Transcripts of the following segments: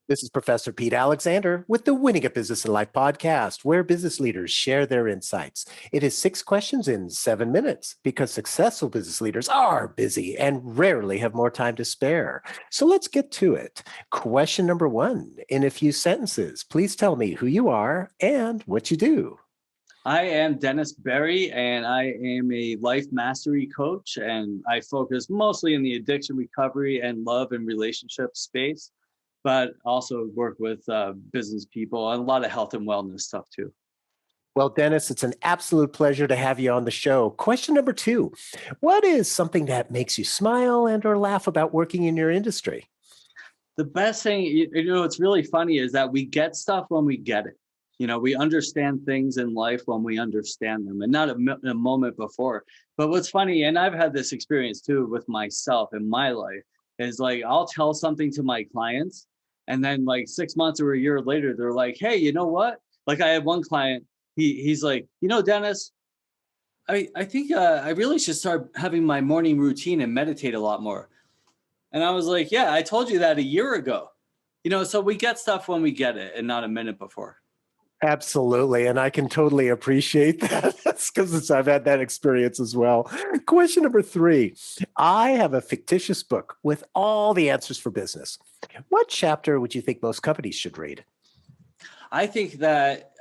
This is Professor Pete Alexander with the Winning at Business and Life podcast, where business leaders share their insights. It is 6 questions in 7 minutes because successful business leaders are busy and rarely have more time to spare. So let's get to it. Question number one, in a few sentences, please tell me who you are and what you do. I am Dennis Berry, and I am a life mastery coach, and I focus mostly in the addiction recovery and love and relationship space, but also work with business people and a lot of health and wellness stuff too. Well, Dennis, it's an absolute pleasure to have you on the show. Question number two, what is something that makes you smile and or laugh about working in your industry? The best thing, it's really funny is that we get stuff when we get it. We understand things in life when we understand them and not a moment before. But what's funny, and I've had this experience too with myself in my life, is like I'll tell something to my clients, and then like 6 months or a year later, they're like, hey, you know what? Like I had one client, he's like, Dennis, I think I really should start having my morning routine and meditate a lot more. And I was like, yeah, I told you that a year ago. So we get stuff when we get it and not a minute before. Absolutely. And I can totally appreciate that. That's because I've had that experience as well. Question number three. I have a fictitious book with all the answers for business. What chapter would you think most companies should read? I think that,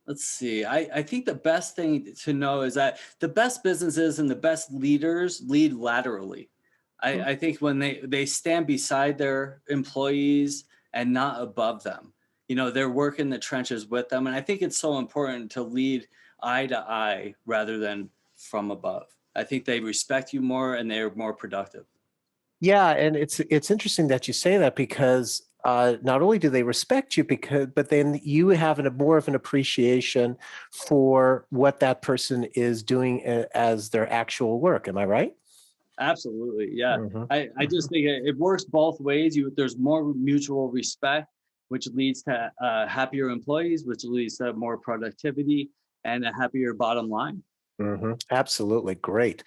let's see, I think the best thing to know is that the best businesses and the best leaders lead laterally. I think when they stand beside their employees and not above them. They're working the trenches with them. And I think it's so important to lead eye to eye rather than from above. I think they respect you more and they're more productive. Yeah, and it's interesting that you say that because not only do they respect you, but then you have more of an appreciation for what that person is doing as their actual work. Am I right? Absolutely. Yeah. Mhm. I just think it works both ways. There's more mutual respect, which leads to happier employees, which leads to more productivity and a happier bottom line. Absolutely. Great.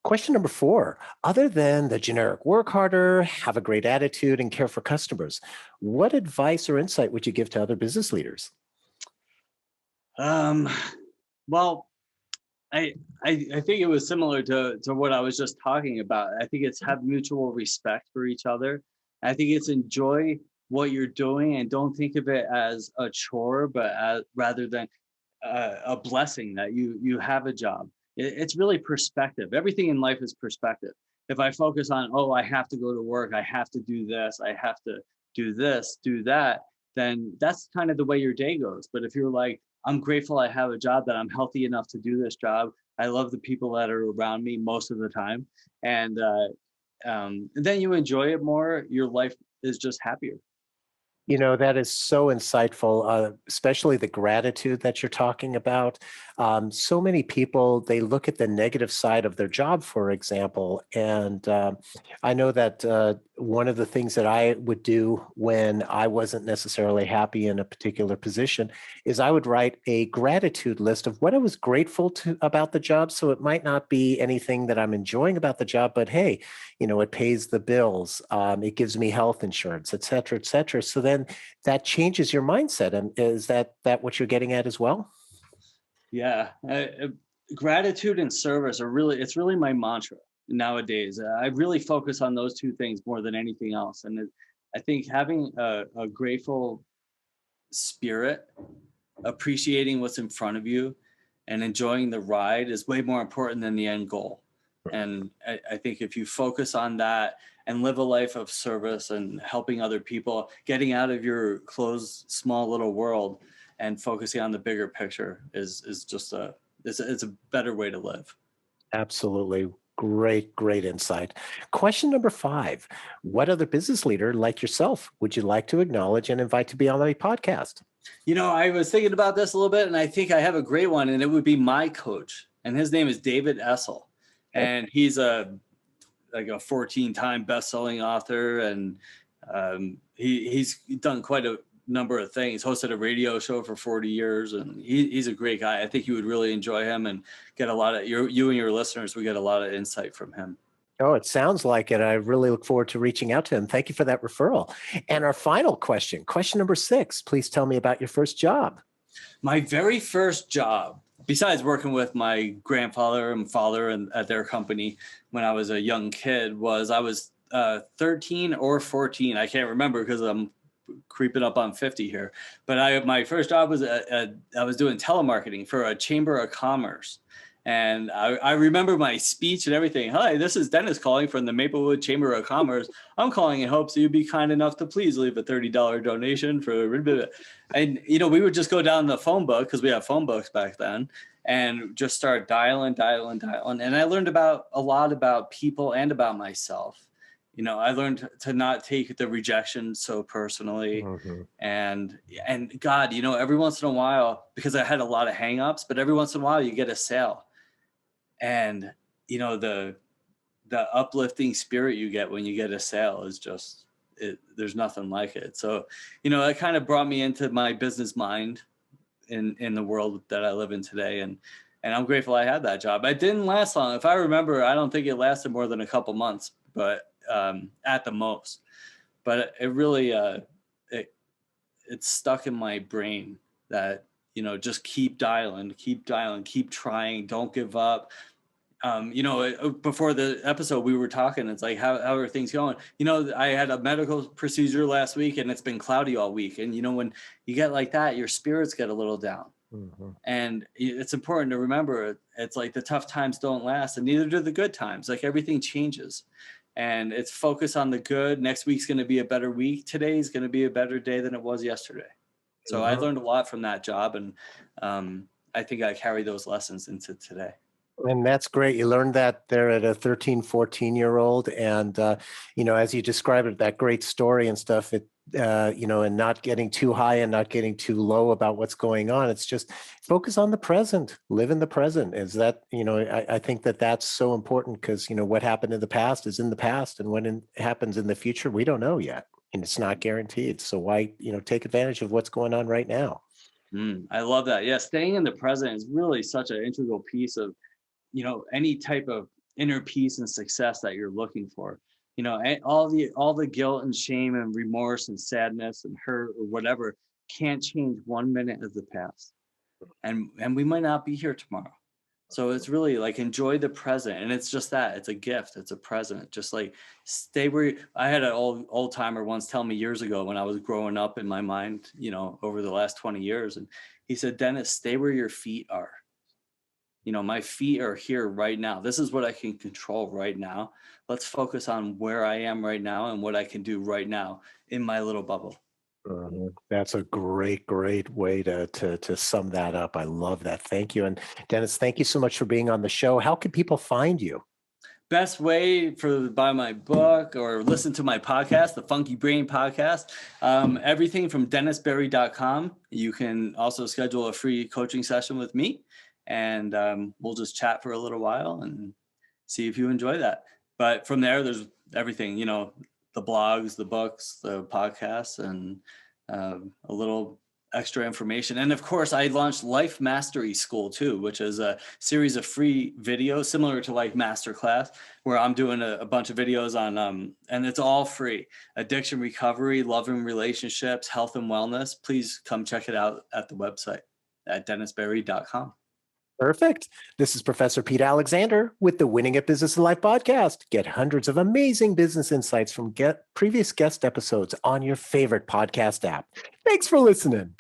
Question number four. Other than the generic work harder, have a great attitude, and care for customers, what advice or insight would you give to other business leaders? Um, well, I think it was similar to what I was just talking about. I think it's have mutual respect for each other. I think it's enjoy what you're doing and don't think of it as a chore, but rather than a blessing that you have a job. It's really perspective. Everything in life is perspective. If I focus on, oh, I have to go to work, I have to do this, I have to do this, do that, then that's kind of the way your day goes. But if you're like, I'm grateful I have a job, that I'm healthy enough to do this job. I love the people that are around me most of the time. And then you enjoy it more. Your life is just happier. That is so insightful, especially the gratitude that you're talking about. So many people, they look at the negative side of their job, for example. And I know that one of the things that I would do when I wasn't necessarily happy in a particular position is I would write a gratitude list of what I was grateful to about the job. So it might not be anything that I'm enjoying about the job, but hey, it pays the bills, it gives me health insurance, et cetera, et cetera. So then that changes your mindset. And is that what you're getting at as well? Yeah. Gratitude and service it's really my mantra nowadays. I really focus on those two things more than anything else. And I think having a grateful spirit, appreciating what's in front of you and enjoying the ride is way more important than the end goal. And I think if you focus on that and live a life of service and helping other people, getting out of your closed, small little world and focusing on the bigger picture is just it's a better way to live. Absolutely. Great, great insight. Question number five. What other business leader like yourself would you like to acknowledge and invite to be on the podcast? I was thinking about this a little bit, and I think I have a great one, and it would be my coach, and his name is David Essel, Okay. and he's a 14-time best-selling author, and he's done quite a number of things. Hosted a radio show for 40 years, and he's a great guy. I think you would really enjoy him and get a lot of you and your listeners. We get a lot of insight from him. Oh, it sounds like it. I really look forward to reaching out to him. Thank you for that referral. And our final question, question number 6, please tell me about your first job. My very first job, besides working with my grandfather and father and at their company when I was a young kid, was I was 13 or 14. I can't remember because I'm creeping up on 50 here. But my first job was I was doing telemarketing for a chamber of commerce. And I remember my speech and everything. Hi, this is Dennis calling from the Maplewood Chamber of Commerce. I'm calling in hopes you'd be kind enough to please leave a $30 donation for. And we would just go down the phone book because we had phone books back then, and just start dialing. And I learned about a lot about people and about myself. I learned to not take the rejection so personally. Mm-hmm. And God, every once in a while, because I had a lot of hangups, but every once in a while you get a sale. And the uplifting spirit you get when you get a sale is just there's nothing like it. So it kind of brought me into my business mind in the world that I live in today, and I'm grateful I had that job. It didn't last long. If I remember, I don't think it lasted more than a couple months, but at the most. But it really it's stuck in my brain that just keep dialing, keep trying, don't give up. Before the episode we were talking, it's like, how are things going? I had a medical procedure last week and it's been cloudy all week. And when you get like that, your spirits get a little down. Mm-hmm. And it's important to remember, it's like the tough times don't last, and neither do the good times. Like, everything changes, and it's focus on the good. Next week's going to be a better week. Today is going to be a better day than it was yesterday. So I learned a lot from that job, and I think I carry those lessons into today. And that's great. You learned that there at a 13, 14-year-old. And, as you described it, that great story and stuff, and not getting too high and not getting too low about what's going on. It's just focus on the present, live in the present. Is that, I think that's so important because, what happened in the past is in the past. And when it happens in the future, we don't know yet. And it's not guaranteed. So why, take advantage of what's going on right now. I love that. Yeah. Staying in the present is really such an integral piece of any type of inner peace and success that you're looking for. All the guilt and shame and remorse and sadness and hurt or whatever can't change 1 minute of the past, and we might not be here tomorrow. So it's really like, enjoy the present. And it's just that, it's a gift, it's a present. Just like, stay where I had an old timer once tell me years ago when I was growing up in my mind, over the last 20 years, and he said, Dennis, stay where your feet are. My feet are here right now. This is what I can control right now. Let's focus on where I am right now and what I can do right now in my little bubble. That's a great, great way to sum that up. I love that. Thank you. And Dennis, thank you so much for being on the show. How can people find you? Best way to buy my book or listen to my podcast, the Funky Brain Podcast. Everything from dennisberry.com. You can also schedule a free coaching session with me, and we'll just chat for a little while and see if you enjoy that. But from there, there's everything, the blogs, the books, the podcasts, and a little extra information. And of course, I launched Life Mastery School too, which is a series of free videos similar to like Masterclass, where I'm doing a bunch of videos on, and it's all free: addiction recovery, love and relationships, health and wellness. Please come check it out at the website at dennisberry.com. Perfect. This is Professor Pete Alexander with the Winning at Business and Life podcast. Get hundreds of amazing business insights from previous guest episodes on your favorite podcast app. Thanks for listening.